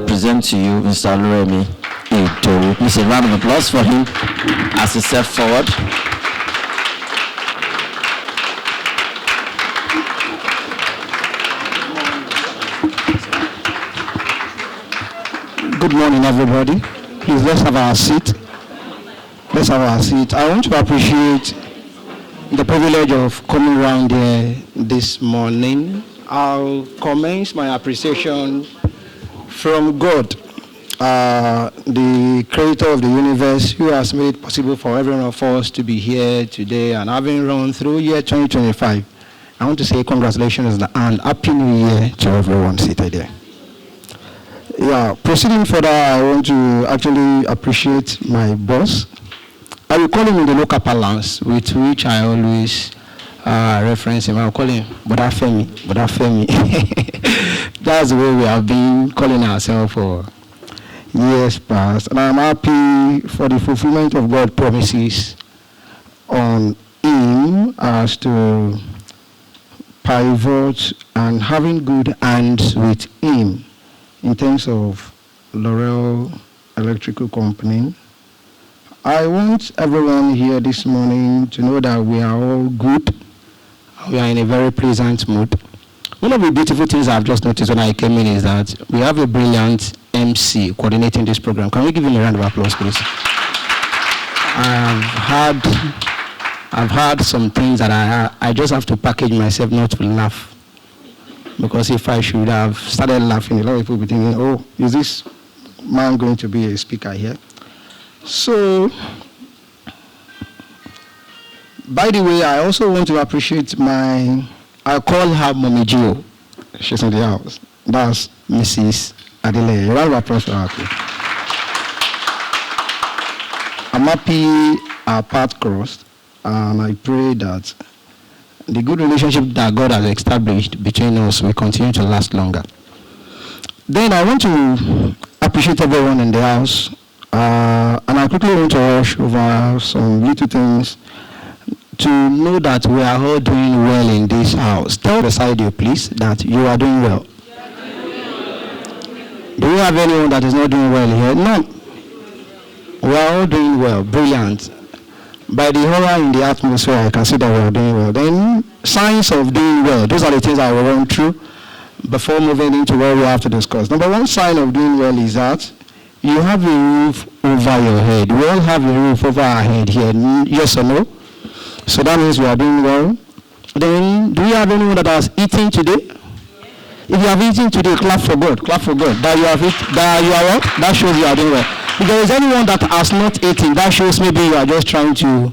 present to you Mr. Remi Idowu. Please a round of applause for him as he steps forward. Good morning, everybody. Please, let's have our seat. Let's have our seat. I want to appreciate the privilege of coming around here this morning. I'll commence my appreciation from God, the creator of the universe, who has made it possible for every one of us to be here today and having run through year 2025. I want to say congratulations and Happy New Year to everyone seated here. Yeah, proceeding further, I want to actually appreciate my boss. I will call him in the local parlance, with which I always reference him. I'll call him Boda Femi. That's the way we have been calling ourselves for years past. And I'm happy for the fulfillment of God's promises on him as to pivot and having good hands with him in terms of Laurel Electrical Company. I want everyone here this morning to know that we are all good. We are in a very pleasant mood. One of the beautiful things I've just noticed when I came in is that we have a brilliant MC coordinating this program. Can we give him a round of applause, please? I've had some things that I just have to package myself not to laugh. Because if I should have started laughing, a lot of people would be thinking, oh, is this man going to be a speaker here? So, by the way, I also want to appreciate I call her Mommy Gio. She's in the house. That's Mrs. Adele. A round of applause for her. I'm happy our path crossed, and I pray that the good relationship that God has established between us will continue to last longer. Then I want to appreciate everyone in the house. And I quickly want to rush over some little things to know that we are all doing well in this house. Tell beside you, please, that you are doing well. Do you have anyone that is not doing well here? No. We are all doing well. Brilliant. By the aura in the atmosphere, I can see that we are doing well. Then, signs of doing well. Those are the things I will run through before moving into what we have to discuss. Number one sign of doing well is that you have a roof over your head. We all have a roof over our head here. Yes or no? So that means we are doing well. Then, do you have anyone that has eaten today? If you have eaten today, clap for God. Clap for God. That you have eaten. That you are what? That shows you are doing well. If there is anyone that has not eaten, that shows maybe you are just trying to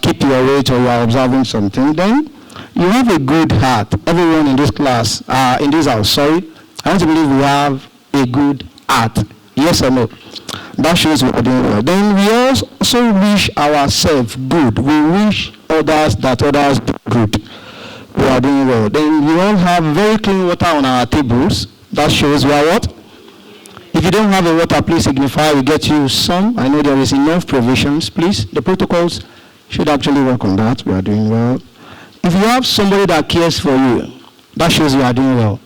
keep your weight or you are observing something. Then, you have a good heart. Everyone in this class, in this house, sorry. I want to believe we have a good heart. Yes or no? That shows we are doing well. Then we also wish ourselves good. We wish others that others do good. We are doing well. Then we all have very clean water on our tables. That shows we are what? If you don't have a water, please signify we get you some. I know there is enough provisions. Please, the protocols should actually work on that. We are doing well. If you have somebody that cares for you, that shows you are doing well.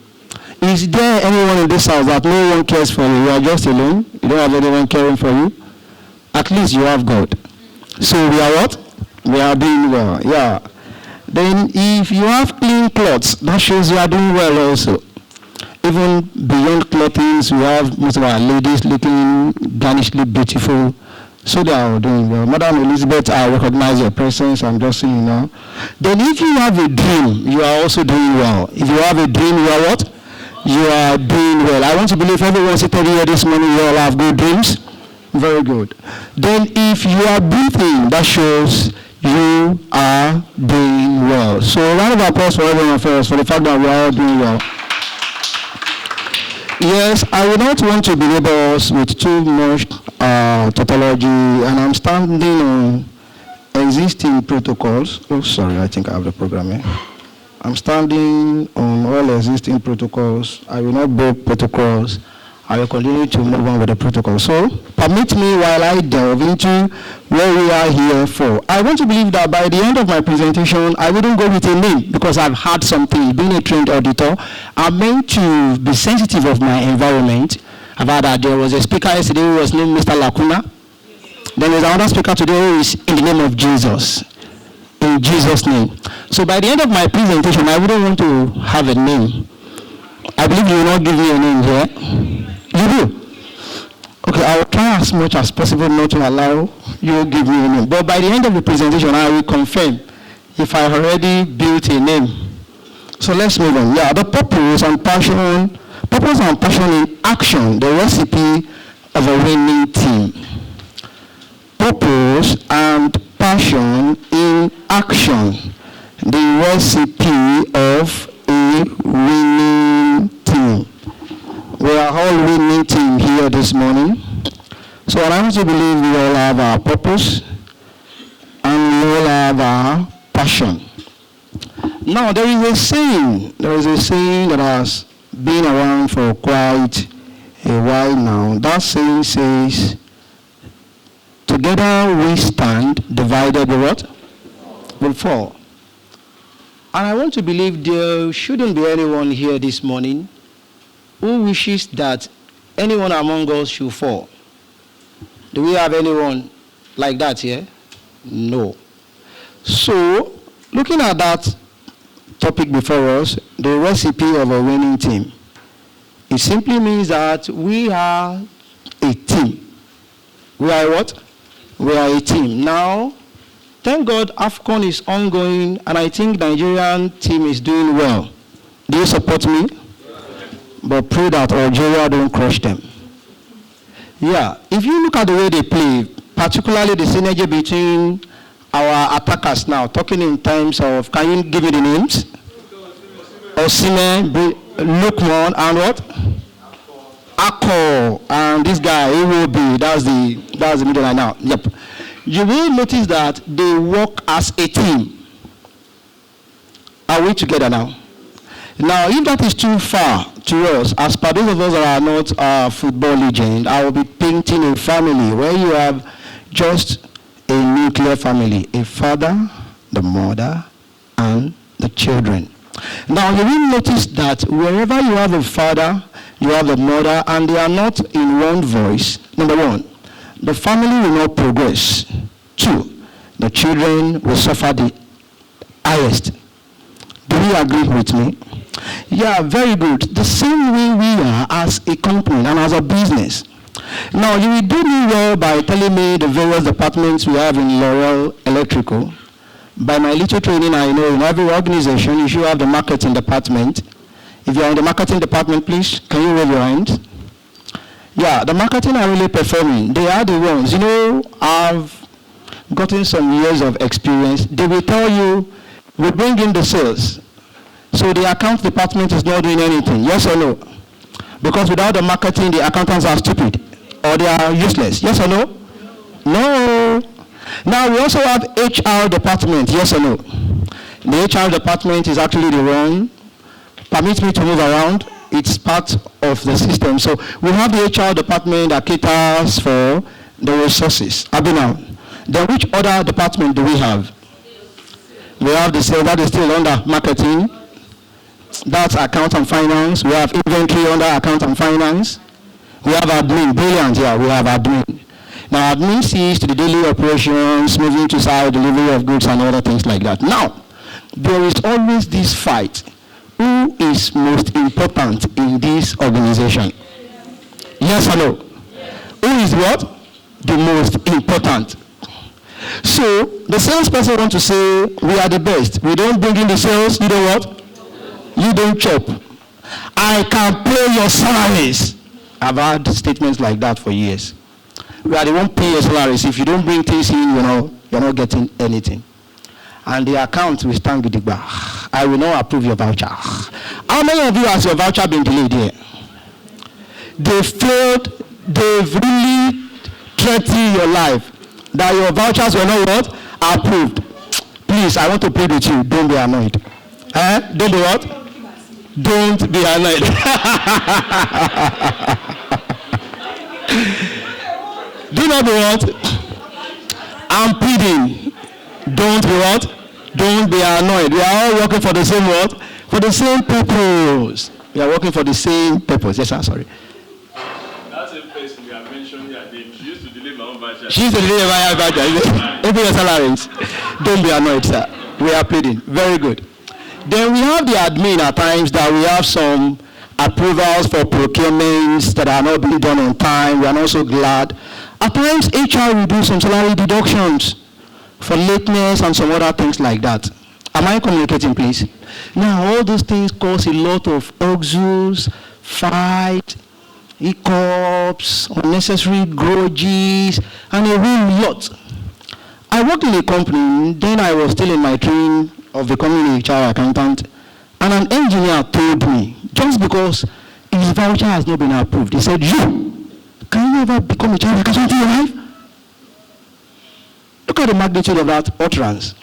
Is there anyone in this house that no one cares for you? You are just alone. You don't have anyone caring for you. At least you have God. So we are what? We are doing well. Yeah. Then if you have clean clothes, that shows you are doing well also. Even beyond clothing, we have most of our ladies looking garnishly beautiful. So they are doing well. Madam Elizabeth, I recognize your presence. I'm just saying now. Then if you have a dream, you are also doing well. If you have a dream, you are what? You are doing well. I want to believe everyone sitting here this morning, you all have good dreams. Very good. Then if you are breathing, that shows you are doing well. So a round of applause for everyone first for the fact that we are all doing well. Yes, I would not want to belabor us with too much tautology, and I'm standing on existing protocols. Oh, sorry, I think I have the program here. I'm standing on all existing protocols. I will not break protocols. I will continue to move on with the protocol. So, permit me while I delve into what we are here for. I want to believe that by the end of my presentation, I wouldn't go with a name because I've had something. Being a trained auditor, I'm meant to be sensitive of my environment I've heard that there was a speaker yesterday who was named Mr. Lacuna. Then there's another speaker today who is in the name of Jesus. In Jesus' name. So by the end of my presentation, I wouldn't want to have a name. I believe you will not give me a name here. You do? Okay, I will try as much as possible not to allow you to give me a name. But by the end of the presentation, I will confirm if I already built a name. So let's move on. Yeah, the purpose and passion in action, the recipe of a winning team. Purpose and passion in action, the recipe of a winning team. We are all winning team here this morning. So I want to believe we all have our purpose and we all have our passion. Now there is a saying that has been around for quite a while now. That saying says, together we stand, divided we what? Will fall. And I want to believe there shouldn't be anyone here this morning who wishes that anyone among us should fall. Do we have anyone like that here? No. So, looking at that topic before us, the recipe of a winning team, it simply means that we are a team. We are what? We are a team. Now, thank God AFCON is ongoing and I think Nigerian team is doing well. Do you support me? But pray that Algeria don't crush them. Yeah, if you look at the way they play, particularly the synergy between our attackers now, talking in terms of, can you give me the names? Osimhen, Lukman, and what? Akko, and this guy, Iwobi, that's the middle line now. Yep. You will notice that they work as a team. Are we together now? Now, if that is too far to us, as per those of us that are not football legend, I will be painting a family where you have just a nuclear family, a father, the mother, and the children. Now, you will notice that wherever you have a father, you have a mother, and they are not in one voice. Number one, the family will not progress. Two, the children will suffer the highest. Do you agree with me? Yeah, very good. The same way we are as a company and as a business. Now, you will do me well by telling me the various departments we have in Laurel Electrical. By my little training, I know in every organization, you should have the marketing department. If you are in the marketing department, please, can you raise your hand? Yeah, the marketing are really performing. They are the ones. You know, I've gotten some years of experience. They will tell you, we bring in the sales. So the account department is not doing anything, yes or no? Because without the marketing, the accountants are stupid or they are useless, yes or no? No. Now we also have HR department, yes or no? The HR department is actually the one, permit me to move around, it's part of the system. So we have the HR department that caters for the resources. Abinau. Then which other department do we have? We have the sales, that is still under marketing. That's account and finance. We have inventory under account and finance. We have admin. Brilliant, yeah, we have admin. Now, admin sees to the daily operations, moving to side, delivery of goods and other things like that. Now, there is always this fight. Who is most important in this organization? Yes or no? Who is what? The most important. So, the salesperson wants to say, we are the best. We don't bring in the sales, you know what? You don't chop. I can pay your salaries. I've had statements like that for years. We are the one paying your salaries. If you don't bring things in, you're not getting anything. And the account will stand with the bar. I will not approve your voucher. How many of you has your voucher been delayed here? They failed. They've really threatened your life. That your vouchers were not what? Approved. Please, I want to plead with you. Don't be annoyed. Don't be what? Don't be annoyed. Do not be what? I'm pleading. Don't be what? Don't be annoyed. We are all working for the same what? For the same purpose. We are working for the same purpose. Yes, sir, sorry. She's the lady of every salaries. Don't be annoyed, sir. We are pleading. Very good. Then we have the admin at times that we have some approvals for procurements that are not being done on time. We are not so glad. At times, HR will do some salary deductions for lateness and some other things like that. Am I communicating, please? Now, all those things cause a lot of uxus, fight, hiccups, unnecessary grudges, and a real lot. I worked in a company, then I was still in my training of becoming a HR accountant, and an engineer told me, just because his voucher has not been approved, he said, can you ever become a HR accountant in your life? Look at the magnitude of that utterance.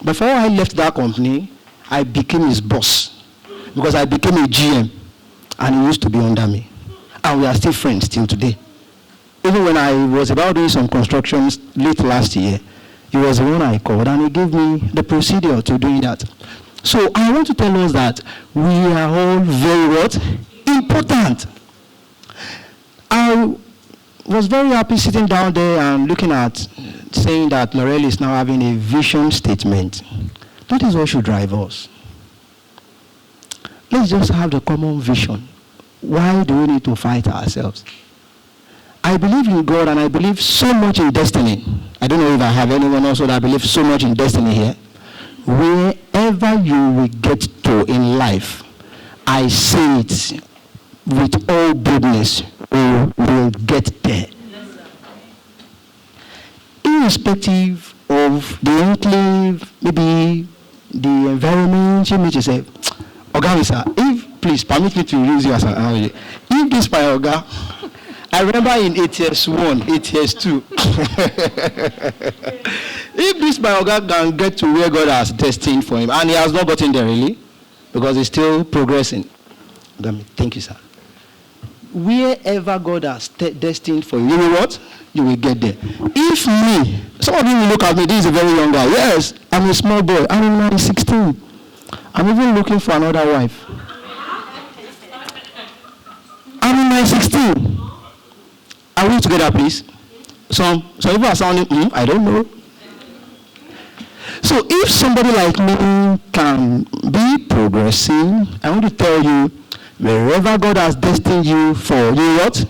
Before I left that company, I became his boss, because I became a GM, and he used to be under me. And we are still friends till today. Even when I was about doing some constructions late last year, he was the one I called, and he gave me the procedure to doing that. So I want to tell us that we are all very what? Important. I was very happy sitting down there and looking at saying that Laurel is now having a vision statement. That is what should drive us. Let's just have the common vision. Why do we need to fight ourselves? I believe in God, and I believe so much in destiny. I don't know if I have anyone also that believes so much in destiny here. Wherever you will get to in life, I say it with all boldness, we will get there. Irrespective of the enclave, maybe the environment, you may just say, Oga, sir, if please permit me to use you as an analogy. If this my Oga, I remember in ATS 1, ATS 2. If this my Oga can get to where God has destined for him, and he has not gotten there really, because he's still progressing. Thank you, sir. Wherever God has destined for you, you will what? You will get there. If me, some of you will look at me, this is a very young guy. Yes, I'm a small boy. I'm only 16. I'm even looking for another wife. I'm in my 16. Are we together, please? Some people are sounding, I don't know. So if somebody like me can be progressing, I want to tell you, wherever God has destined you for, you what?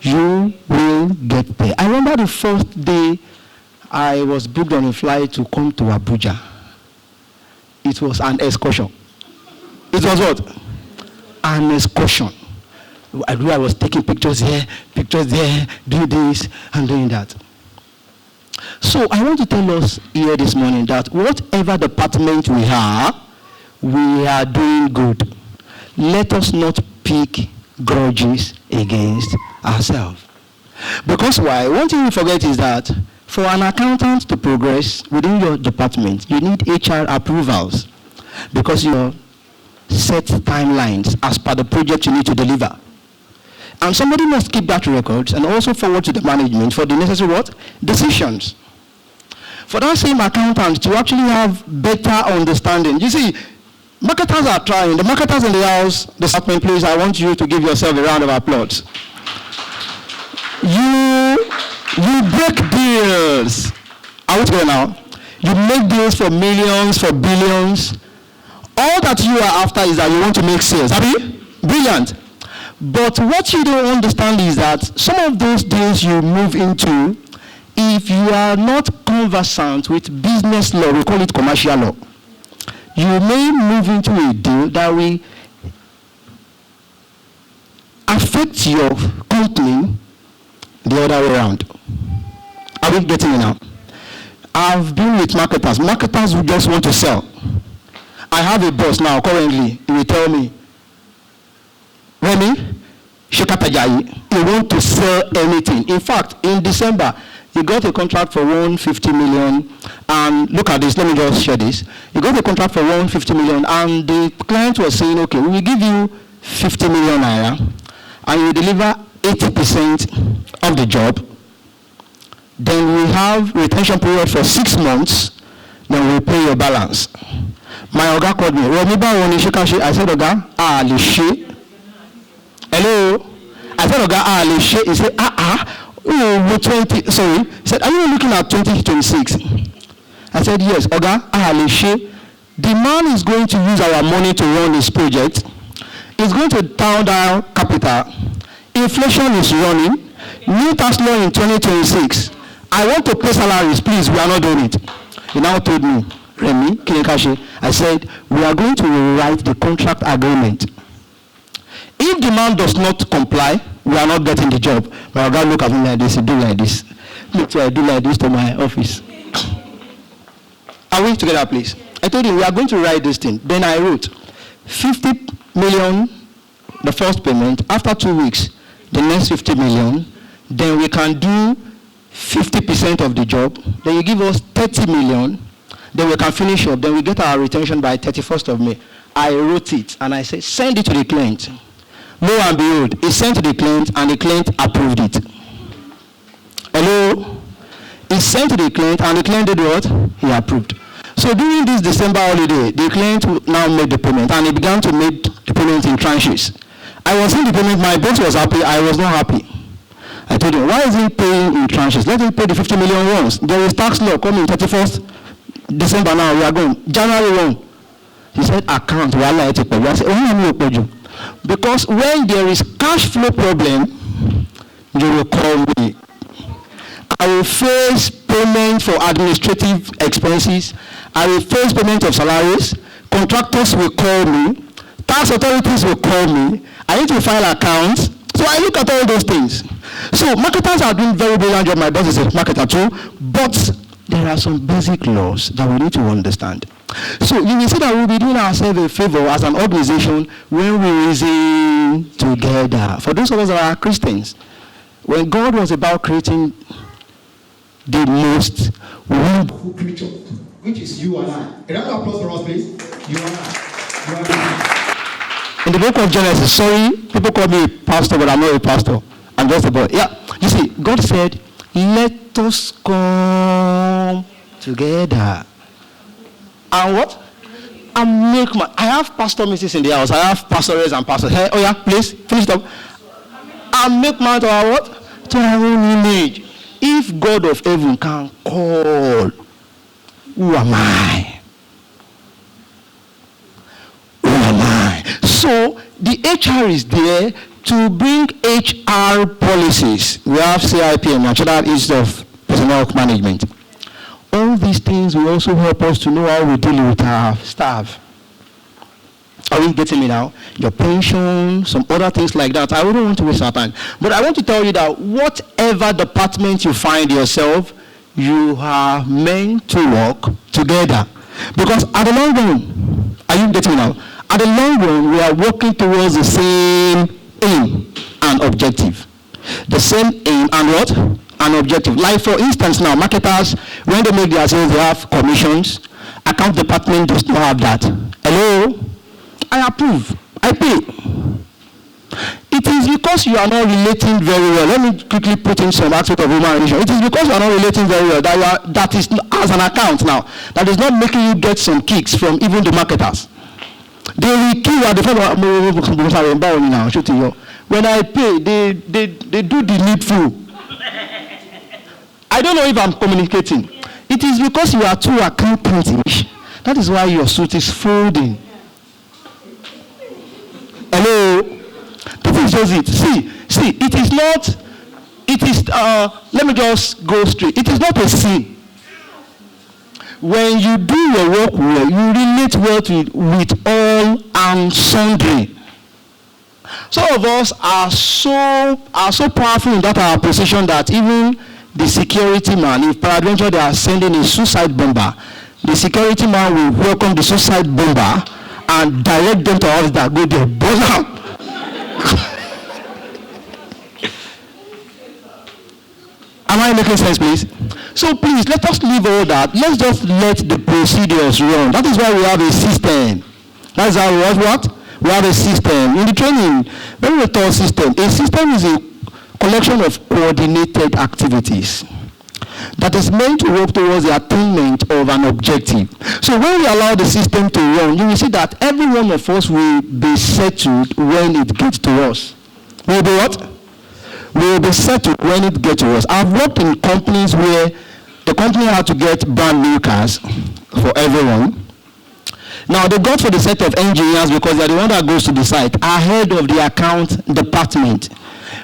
You will get there. I remember the first day I was booked on a flight to come to Abuja. It was an excursion. It was what? An excursion. I was taking pictures here, doing this and doing that. So I want to tell us here this morning that whatever department we are doing good. Let us not pick grudges against ourselves. Because why? One thing we forget is that for an accountant to progress within your department, you need HR approvals because you set timelines as per the project you need to deliver. And somebody must keep that record and also forward to the management for the necessary what? Decisions. For that same accountant to actually have better understanding. You see, marketers are trying. The marketers in the house, the department, please, I want you to give yourself a round of applause. You break deals. Are we together now? You make deals for millions, for billions. All that you are after is that you want to make sales. Happy? Brilliant. But what you don't understand is that some of those deals you move into, if you are not conversant with business law, we call it commercial law, you may move into a deal that will affect your company the other way around. Are we getting it now? I've been with marketers. Marketers who just want to sell. I have a boss now currently. He will tell me, Remi, Shekatajayi, he wants to sell anything. In fact, in December, he got a contract for 150 million. And look at this, let me just share this. He got a contract for 150 million, and the client was saying, okay, we will give you 50 million naira, and you deliver 80% of the job. Then we have retention period for 6 months, then we pay your balance. My Oga called me. I said, Oga, Hello? I said, Oga, He said, Oh, 20, sorry. He said, are you looking at 2026? I said, yes. Oga, the man is going to use our money to run his project. He's going to down capital. Inflation is running. New tax law in 2026. I want to pay salaries, please. We are not doing it. He now told me, Remi, Kinekashi, I said, we are going to rewrite the contract agreement. If the man does not comply, we are not getting the job. My God look at me like this, he do like this. Me too, I do like this to my office. Are we together, please? I told him, we are going to write this thing. Then I wrote, 50 million, the first payment. After 2 weeks, the next 50 million. Then we can do 50% of the job. Then you give us 30 million. Then we can finish up. Then we get our retention by 31st of May. I wrote it, and I said, send it to the client. Lo and behold, he sent to the client, and the client approved it. Hello? He sent to the client, and the client did what? He approved. So during this December holiday, the client now made the payment, and he began to make the payment in tranches. I was in the payment, my boss was happy, I was not happy. I told him, why is he paying in tranches? Let him pay the 50 million once. There is tax law coming 31st December now, we are going. January 1. He said, account, I said, oh, because when there is cash flow problem, you will call me. I will face payment for administrative expenses. I will face payment of salaries. Contractors will call me. Tax authorities will call me. I need to file accounts. So I look at all those things. So marketers are doing very brilliant job. My boss is a marketer too. But there are some basic laws that we need to understand. So you will see that we'll be doing ourselves a favor as an organization when we reason together. For those of us that are Christians, when God was about creating the most wonderful creature, which is you and I. A round of applause for us, please. You and I. In the book of Genesis, sorry, people call me a pastor, but I'm not a pastor. I'm just a boy. Yeah, you see, God said, let us come together. And what? And make my... I have pastor misses in the house. I have pastors and pastors. Hey, oh yeah, please, finish it up. And make man to our what? To our own image. If God of heaven can call, who am I? Who am I? So the HR is there to bring HR policies. We have CIPM, National Institute of Personnel Management. All these things will also help us to know how we deal with our staff. Are you getting me now? Your pension, some other things like that. I wouldn't want to waste our time. But I want to tell you that whatever department you find yourself, you are meant to work together. Because at the long run, are you getting me now? At the long run, we are working towards the same aim and objective. The same aim and what? An objective. Like for instance now, marketers, when they make their sales, they have commissions. Account department does not have that. Hello? I approve. I pay. It is because you are not relating very well. Let me quickly put in some aspect of human relation. It is because you are not relating very well that is as an account now. That is not making you get some kicks from even the marketers. They will kill you at the front of when I pay, they do the needful. I don't know if I'm communicating. It is because you are too accountant-ish. That is why your suit is folding. Hello? People says it. See, it is not, let me just go straight. It is not a sin. When you do your work well, you relate well with all and sundry. Some of us are so powerful in that our position that even the security man, if peradventure they are sending a suicide bomber, the security man will welcome the suicide bomber and direct them to us that go there. Burn. Am I making sense, please? So please, let us leave all that. Let's just let the procedures run. That is why we have a system. That's how we have what? We have a system. In the training, very thorough system. A system is a collection of coordinated activities that is meant to work towards the attainment of an objective. So when we allow the system to run, you will see that every one of us will be settled when it gets to us. Will be what? We will be settled when it gets to us. I've worked in companies where the company had to get brand new cars for everyone. Now, they got for the set of engineers because they're the one that goes to the site ahead of the account department.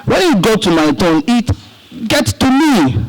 When it got to my turn, it gets to me.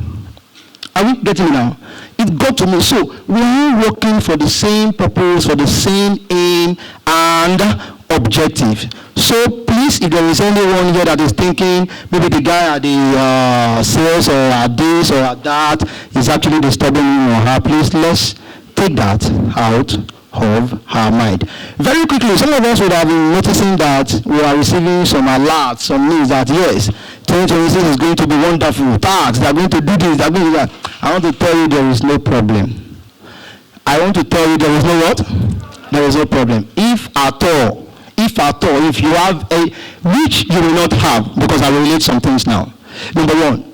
Are we getting it now? It got to me. So we are working for the same purpose, for the same aim and objective. So please, if there is anyone here that is thinking maybe the guy at the sales or at this or at that is actually disturbing him or her, please let's take that out of her mind. Very quickly, some of us would have been noticing that we are receiving some alerts, some news that yes, 2026 is going to be wonderful. Tax, they are going to do this, they are going to do that. I want to tell you there is no problem. I want to tell you there is no what? There is no problem. If at all, if you have a, which you will not have, because I will relate some things now. Number one,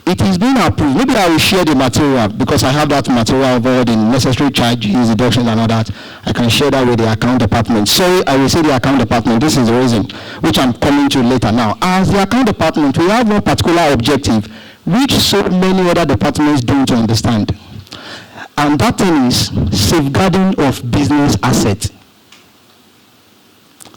it is being approved. Maybe I will share the material because I have that material of all the necessary charges, deductions and all that. I can share that with the account department. Sorry, I will say the account department. This is the reason which I'm coming to later now. As the account department, we have one particular objective which so many other departments don't understand. And that thing is safeguarding of business assets.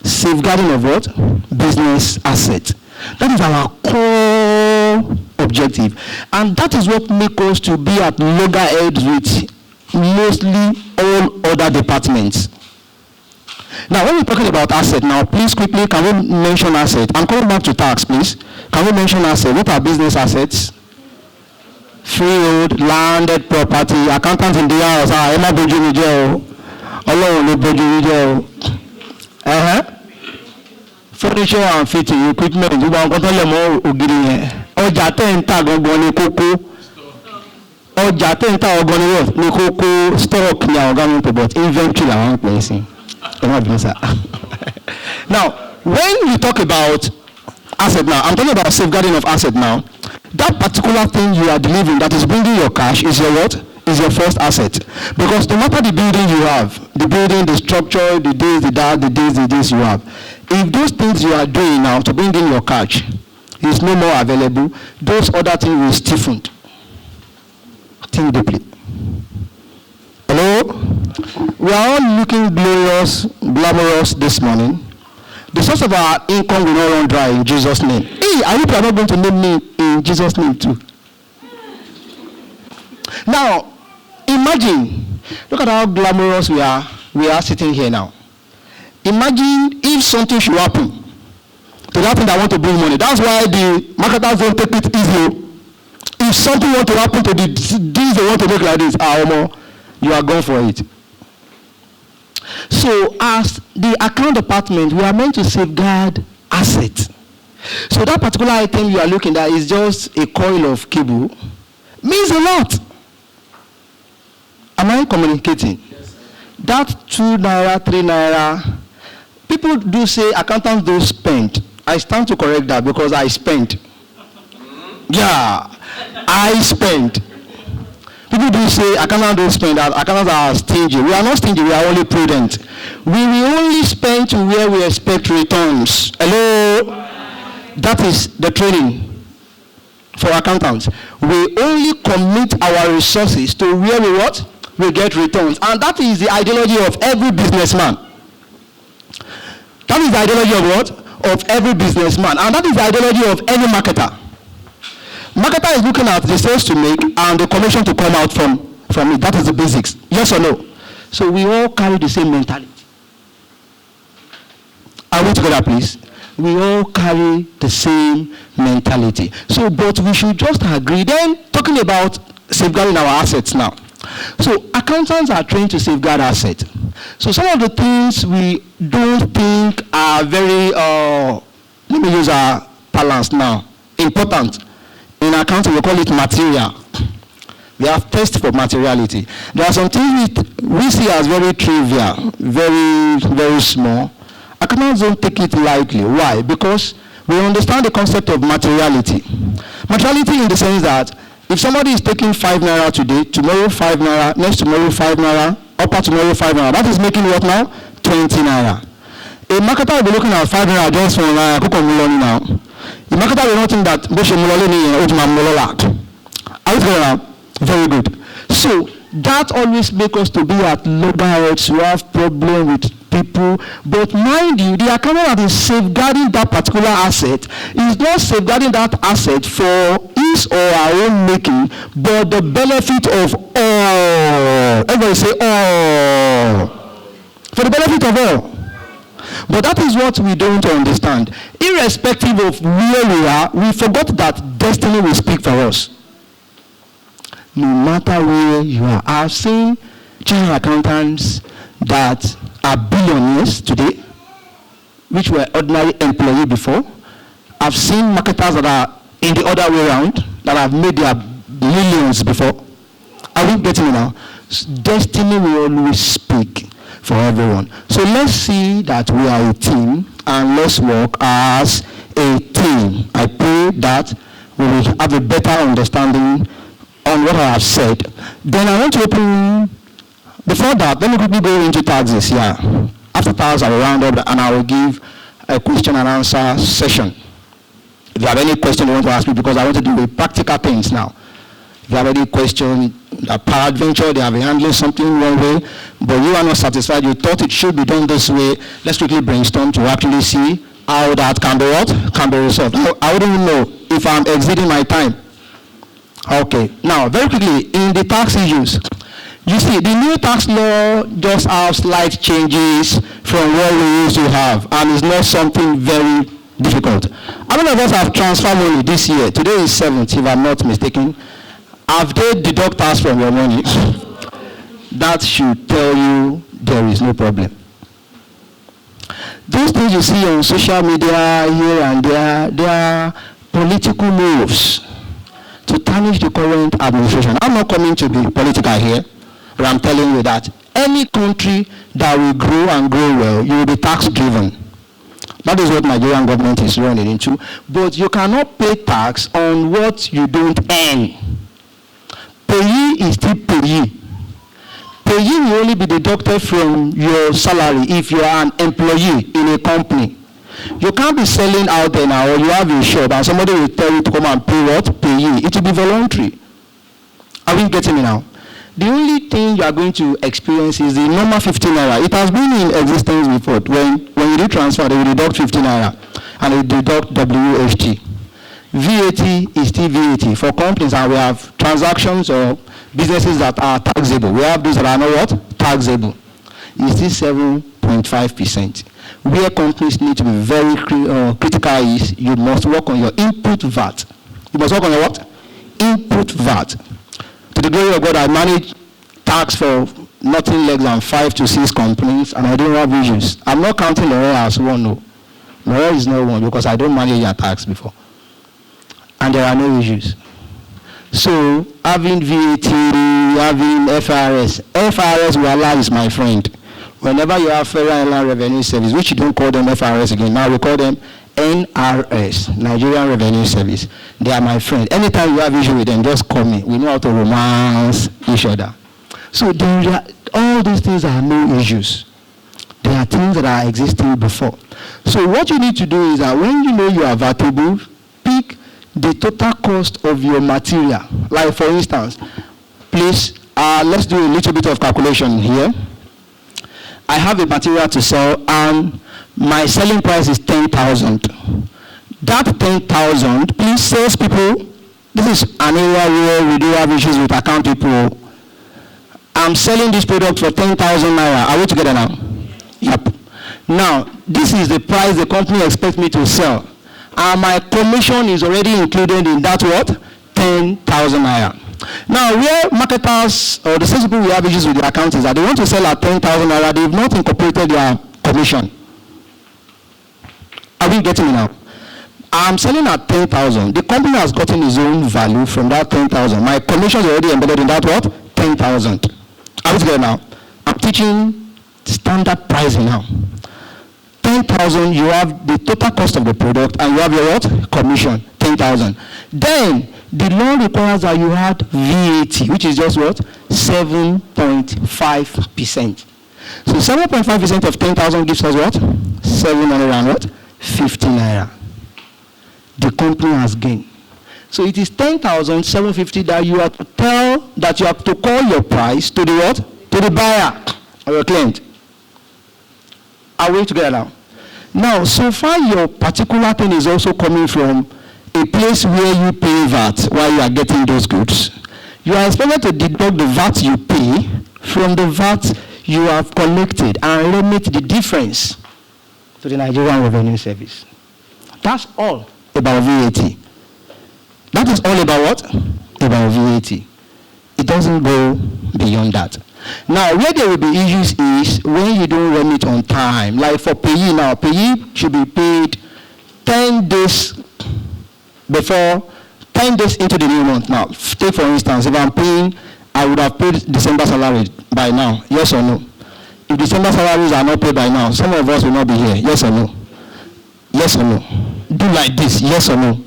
Safeguarding of what? Business assets. That is our core objective. And that is what makes us to be at loggerheads with mostly all other departments. Now, when we're talking about asset, now please quickly, can we mention asset? I'm coming back to tax, please. Can we mention asset? What are business assets? Freehold, landed property, accountant in the house, Emma Boju Nijel, Alone Boju Nijel. Furniture and fitting, equipment, you want to tell more Ugiri. Ọjà tẹ́ǹtà gangan ní kókó. Ọjà tẹ́ǹtà gangan ní what? Ní kókó stock ní àwọn government but inventory làwọn pè é sí. Now, when you talk about asset now, I'm talking about safeguarding of asset now. That particular thing you are delivering that is bringing your cash is your what? Is your first asset. Because no matter the building you have, the building, the structure, the this, the that, the this you have, if those things you are doing now to bring in your cash is no more available, those other things will stiffen. Think deeply. Hello? We are all looking glorious, glamorous this morning. The source of our income will not run dry in Jesus' name. Hey, I hope you are not going to name me in Jesus' name too. Now, imagine, look at how glamorous we are sitting here now. Imagine if something should happen to that thing that want to bring money. That's why the marketers don't take it easy. If something want to happen to the deals they want to make like this, you are gone for it. So as the account department, we are meant to safeguard assets. So that particular item you are looking at is just a coil of cable. Means a lot. Am I communicating? Yes, that 2 naira, 3 naira, people do say accountants don't spend. I stand to correct that because I spent. Yeah, I spent. People do say accountants don't spend, that accountants are stingy. We are not stingy, we are only prudent. We will only spend to where we expect returns. Hello? That is the training for accountants. We only commit our resources to where we what? We get returns. And that is the ideology of every businessman. That is the ideology of what? Of every businessman. And that is the ideology of any marketer. Marketer is looking at the sales to make and the commission to come out from it. That is the basics. Yes or no? So we all carry the same mentality. Are we together, please? We all carry the same mentality. So, but we should just agree. Then, talking about safeguarding our assets now. So, accountants are trained to safeguard assets. So, some of the things we don't think are very, let me use our balance now, important. In accounting, we call it material. We have test for materiality. There are some things we see as very trivial, very, very small. Accountants don't take it lightly. Why? Because we understand the concept of materiality. Materiality in the sense that if somebody is taking 5 naira today, tomorrow 5 naira, next tomorrow 5 naira, upper tomorrow 5 naira, that is making what now? 20 naira. A marketer will be looking at 5 naira just for now. The marketer will not think that are you clear now? Very good. So that always makes us to be at loggerheads, to have problem with people. But mind you, the accountant that is safeguarding that particular asset is not safeguarding that asset for his or her own making, but the benefit of all. Everybody say all. For the benefit of all. But that is what we don't understand. Irrespective of where we are, we forgot that destiny will speak for us. No matter where you are. I've seen general accountants that are billionaires today, which were ordinary employees before. I've seen marketers that are in the other way around, that have made their millions before. Are we getting it now? Destiny will always speak for everyone. So let's see that we are a team and let's work as a team. I pray that we will have a better understanding on what I have said. Then I want to open, before that, let me quickly go into taxes. Yeah. After tax, I will round up and I will give a question and answer session. If you have any question you want to ask me, because I want to do the practical things now. If you have any question, peradventure, they have been handling something one way, but you are not satisfied, you thought it should be done this way, let's quickly brainstorm to actually see how that can be what? Can be resolved. I wouldn't even know if I'm exceeding my time. Okay, now very quickly, in the tax issues, you see, the new tax law just has slight changes from what we used to have, and it's not something very difficult. How many of us have transfer money this year? Today is 7th, if I'm not mistaken. Have they deduct tax from your money? That should tell you there is no problem. Those things you see on social media here and there, they are political moves to tarnish the current administration. I'm not coming to be political here, but I'm telling you that any country that will grow and grow well, you will be tax driven. That is what Nigerian government is running into. But you cannot pay tax on what you don't earn. Payee is still payee. Payee will only be deducted from your salary if you are an employee in a company. You can't be selling out there now, or you have a shop and somebody will tell you to come and pay what? Payee. It will be voluntary. Are we getting me now? The only thing you are going to experience is the normal 15 naira. It has been in existence before. When you do transfer, they will deduct 15 naira and they will deduct WHT. VAT is still VAT for companies, and we have transactions or businesses that are taxable. We have those that are not what? Taxable. It's still 7.5%. Where companies need to be very critical is you must work on your input VAT. You must work on your what? Input VAT. To the glory of God, I manage tax for nothing less than 5 to 6 companies, and I don't have issues. I'm not counting Laurel as one, no. Laurel is not one because I don't manage your tax before. And there are no issues. So, having VAT, having FRS will allow is my friend. Whenever you have Federal Inland Revenue Service, which you don't call them FRS again, now we call them NRS, Nigerian Revenue Service. They are my friend. Anytime you have issue with them, just call me. We know how to romance each other. So all these things are no issues. They are things that are existing before. So what you need to do is that when you know you are vatable, pick the total cost of your material. Like for instance, please, let's do a little bit of calculation here. I have a material to sell and my selling price is 10,000. That 10,000, please, salespeople, this is an area where we do have issues with account people. I'm selling this product for 10,000 naira. Are we together now? Yep. Now, this is the price the company expects me to sell. And my commission is already included in that what? 10,000 naira. Now, where marketers or the salespeople we have issues with the account is that they want to sell at 10,000 naira, they've not incorporated their commission. Are we getting it now? I'm selling at 10,000. The company has gotten its own value from that 10,000. My commission is already embedded in that what? 10,000. Are we together now? I'm teaching standard pricing now. 10,000, you have the total cost of the product, and you have your what? Commission, 10,000. Then, the law requires that you add VAT, which is just what? 7.5%. So 7.5% of 10,000 gives us what? 750 naira. the company has gained. So it is 10,750 that you have to tell, that you have to call your price to the what? To the buyer or your client. Are we together now? Now, so far your particular thing is also coming from a place where you pay VAT while you are getting those goods. You are expected to deduct the VAT you pay from the VAT you have collected and remit the difference to the Nigerian Revenue Service. That's all about VAT. That is all about what? About VAT. It doesn't go beyond that. Now, where there will be issues is when you don't remit on time. Like for payee now, payee should be paid 10 days before, 10 days into the new month. Now, take for instance, if I'm paying, I would have paid December salary by now. Yes or no? If December salaries are not paid by now, some of us will not be here. Yes or no? Yes or no? Do like this. Yes or no?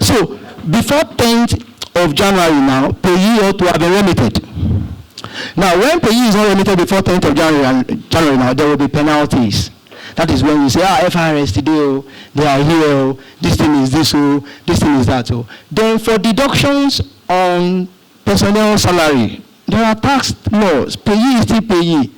So, before 10th of January now, payee ought to have been remitted. Now, when payee is not remitted before 10th of January now, there will be penalties. That is when you say, FRS today, oh, they are here, oh, this thing is this, oh, this thing is that. Oh. Then for deductions on personnel salary, there are tax laws. Payee is still payee.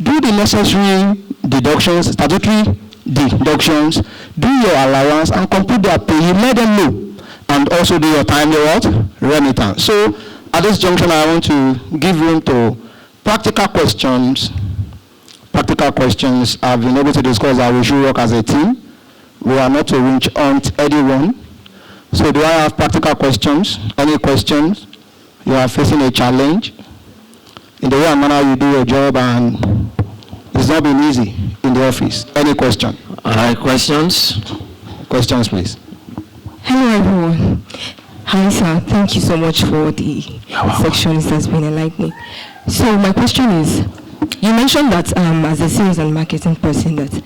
Do the necessary deductions, statutory deductions, do your allowance, and complete their payee. Let them know. And also do your timely what? Remittance. So, at this junction, I want to give room to practical questions. Practical questions. I've been able to discuss that we should work as a team. We are not to reach out anyone. So do I have practical questions? Any questions? You are facing a challenge in the way and manner you do your job, and it's not been easy in the office. Any question? All right, questions? Questions, please. Hello, everyone. Hi, sir. Thank you so much for the sections that's been enlightening. So my question is, you mentioned that as a sales and marketing person, that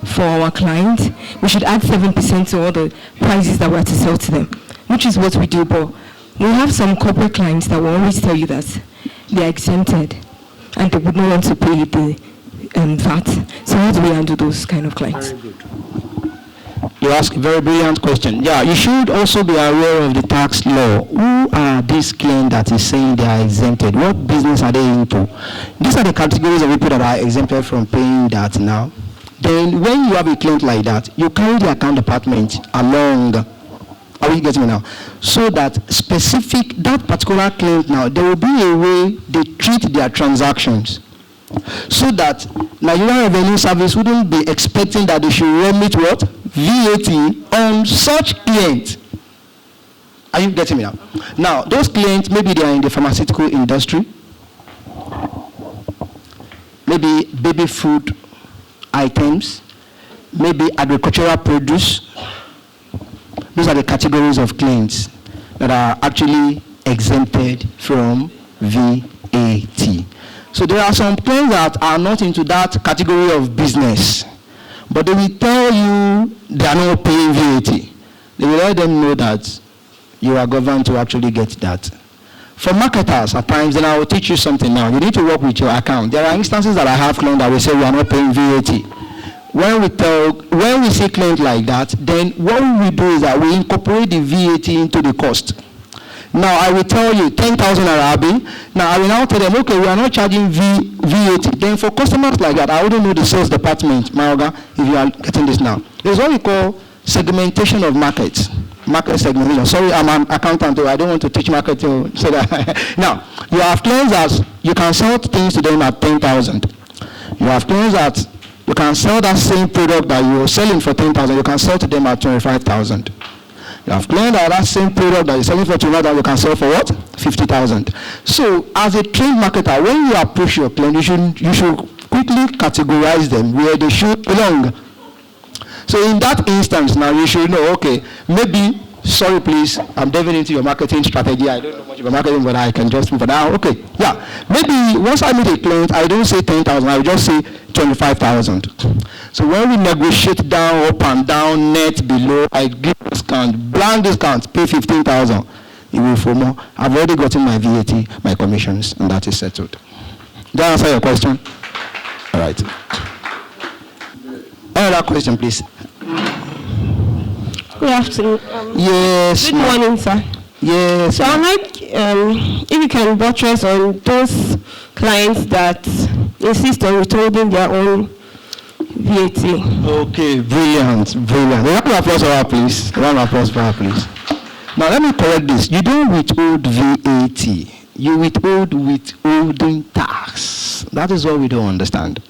for our clients, we should add 7% to all the prices that we are to sell to them, which is what we do. But we have some corporate clients that will always tell you that they are exempted and they would not want to pay the VAT. So how do we handle those kind of clients? Very good. You ask a very brilliant question. Yeah, you should also be aware of the tax law. Who are these clients that is saying they are exempted? What business are they into? These are the categories of people that are exempted from paying that now. Then when you have a client like that, you carry the account department along. Are you getting me now? So that that particular client now, there will be a way they treat their transactions. So that Nigerian Revenue Service wouldn't be expecting that they should remit what? VAT on such clients. Are you getting me now? Now, those clients, maybe they are in the pharmaceutical industry, maybe baby food items, maybe agricultural produce. Those are the categories of clients that are actually exempted from VAT. So there are some clients that are not into that category of business, but they will tell you they are not paying VAT. They will let them know that you are governed to actually get that. For marketers, at times, then I will teach you something now. You need to work with your account. There are instances that I have clients that will say we are not paying VAT. When we see clients like that, then what we do is that we incorporate the VAT into the cost. Now, I will tell you 10,000 Arabi. Now, I will now tell them, okay, we are not charging VAT. Then for customers like that, I wouldn't know the sales department, Maoga, if you are getting this now. There's what we call segmentation of markets. Market segmentation. Sorry, I'm an accountant, I don't want to teach marketing. So that now, you have clients that you can sell things to them at 10,000. You have clients that you can sell that same product that you're selling for 10,000, you can sell to them at 25,000. You have clients that same product that you're selling for 25,000, you can sell for what? 50,000. So, as a trained marketer, when you approach your client, you should quickly categorize them where they should belong. So, in that instance, now you should know, okay, maybe, sorry please, I'm delving into your marketing strategy. I don't know much about marketing, but I can just move it down. Okay, yeah. Maybe once I meet a client, I don't say 10,000, I will just say 25,000. So when we negotiate down, up and down, net, below, I give discount, blank discount, pay 15,000. You will for more. I've already gotten my VAT, my commissions, and that is settled. Did I answer your question? All right. Another question, please. Good afternoon. Yes. Good morning, sir. Yes. So I'd like if you can buttress on those clients that insist on withholding their own VAT. Okay, brilliant. A round of applause for her, please. A round of applause for her, please. Now let me correct this. You don't withhold VAT. You withhold withholding tax. That is what we don't understand.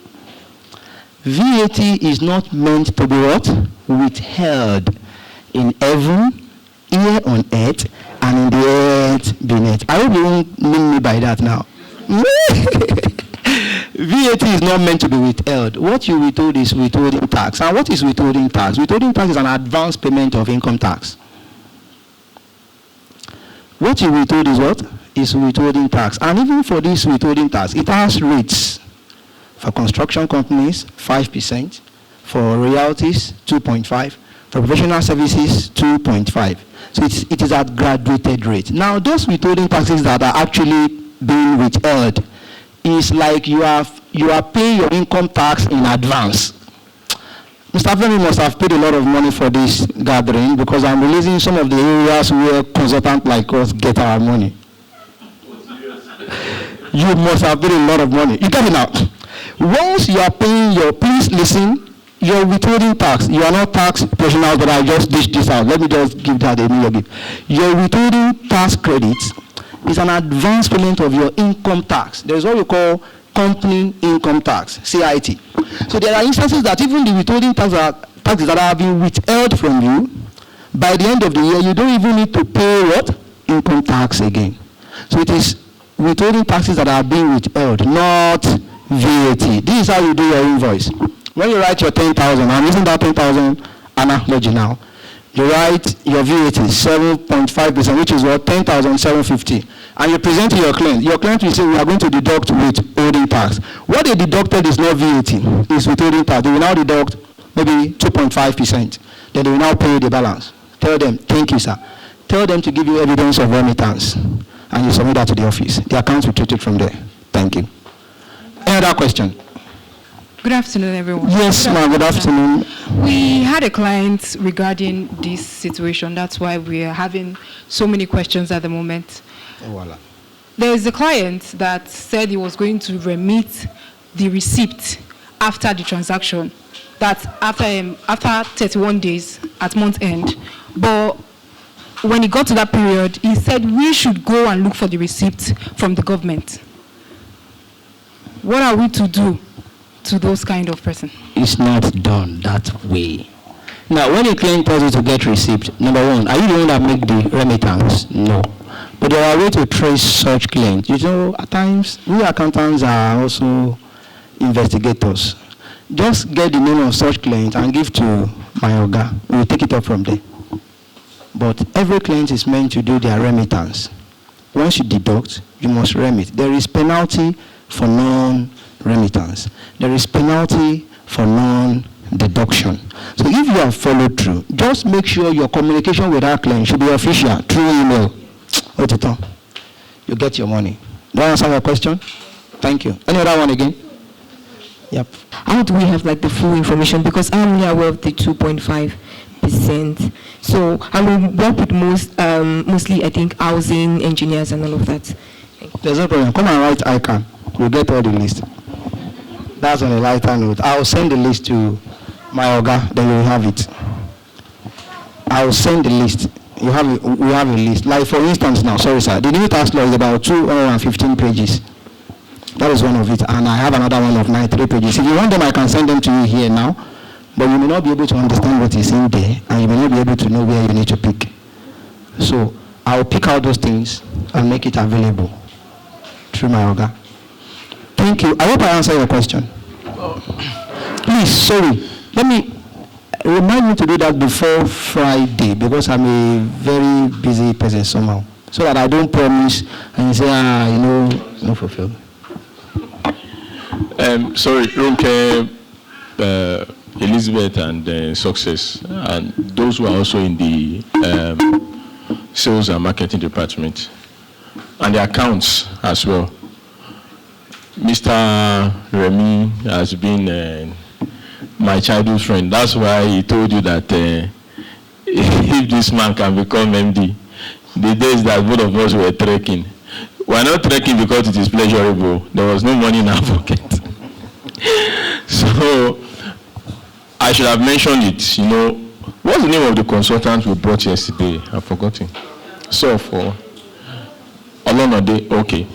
VAT is not meant to be what? Withheld in heaven, here on earth, and in the earth beneath. I hope you won't mean me by that now. VAT is not meant to be withheld. What you withhold is withholding tax. And what is withholding tax? Withholding tax is an advance payment of income tax. What you withhold is what? Is withholding tax. And even for this withholding tax, it has rates. For construction companies, 5%. For royalties, 2.5%. For professional services, 2.5%. So it is at graduated rate. Now, those withholding taxes that are actually being withheld is like you are paying your income tax in advance. Mr. Remi must have paid a lot of money for this gathering because I'm releasing some of the areas where consultants like us get our money. You must have paid a lot of money. You get it now. Once you are paying please listen, your withholding tax, you are not tax professionals, but I just dish this out. Let me just give that a little bit. Your withholding tax credits is an advance payment of your income tax. There is what we call company income tax, CIT. So there are instances that even the withholding taxes that are being withheld from you, by the end of the year, you don't even need to pay what? Income tax again. So it is withholding taxes that are being withheld, not VAT. This is how you do your invoice. When you write your 10,000, I'm using that 10,000 analogy now. You write your VAT 7.5%, which is what? 10,750. And you present to your client. Your client will say, we are going to deduct withholding tax. What they deducted is not VAT, it's withholding tax. They will now deduct maybe 2.5%. Then they will now pay the balance. Tell them, thank you, sir. Tell them to give you evidence of remittance. And you submit that to the office. The account will treat it from there. Thank you. Any other question? Good afternoon, everyone. Yes, ma'am. Good afternoon. We had a client regarding this situation. That's why we are having so many questions at the moment. Voila. There is a client that said he was going to remit the receipt after the transaction. That's after 31 days at month end. But when he got to that period, he said we should go and look for the receipt from the government. What are we to do to those kind of person? It's not done that way. Now, when a client tells you to get receipt, number one, are you the one that make the remittance? No. But there are ways to trace such claims. You know, at times, we accountants are also investigators. Just get the name of such client and give to my Oga. We will take it up from there. But every client is meant to do their remittance. Once you deduct, you must remit. There is penalty for non-remittance. There is penalty for non-deduction. So if you have followed through, just make sure your communication with our client should be official, through email. You get your money. Do I answer your question? Thank you. Any other one again? Yep. How do we have like the full information? Because I'm only aware of the 2.5%. So I will work with mostly I think housing engineers and all of that. There's no problem. Come and write ICAN. We'll get all the list. That's on a lighter note. I'll send the list to my Oga, then you'll have it. I'll send the list. We have a list. Like for instance now, sorry sir, the new tax law is about 215 pages. That is one of it. And I have another one of 93 pages. If you want them, I can send them to you here now. But you may not be able to understand what is in there, and you may not be able to know where you need to pick. So I'll pick out those things and make it available through my Oga. Thank you. I hope I answered your question. Please, sorry. Let me remind me to do that before Friday because I'm a very busy person somehow. So that I don't promise and you say, no fulfill. Sorry, Ronke, Elizabeth and Success, and those who are also in the sales and marketing department, and the accounts as well. Mr. Remi has been my childhood friend. That's why he told you that if this man can become MD, the days that both of us were trekking. We're not trekking because it is pleasurable. There was no money in our pocket. So I should have mentioned it. You know, what's the name of the consultant we brought yesterday? I've forgotten. So for Olonode, okay.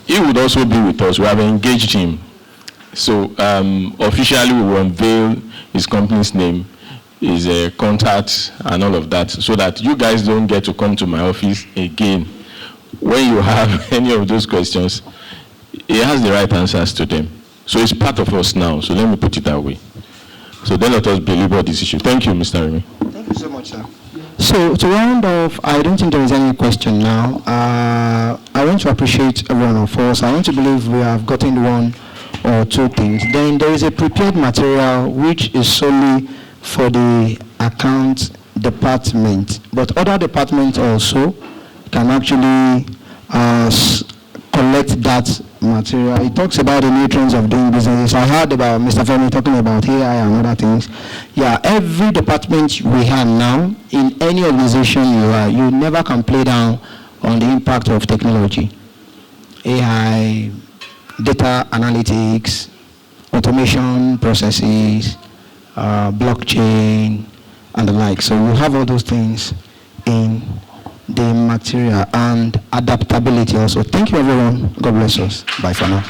He would also be with us. We have engaged him. So officially we will unveil his company's name, his contact and all of that, so that you guys don't get to come to my office again. When you have any of those questions, he has the right answers to them. So it's part of us now. So let me put it that way. So then let us belabor this issue. Thank you, Mr. Remi. Thank you so much, sir. So to round off, I don't think there is any question now. I want to appreciate every one of us. I want to believe we have gotten one or two things. Then there is a prepared material which is solely for the account department, but other departments also can actually collect that material. It talks about the nutrients of doing business. I heard about Mr. Femi talking about AI and other things. Yeah, every department we have now, in any organization you are, you never can play down on the impact of technology. AI, data analytics, automation processes, blockchain, and the like. So we have all those things in the material and adaptability also. Thank you, everyone. God bless us. Bye for now.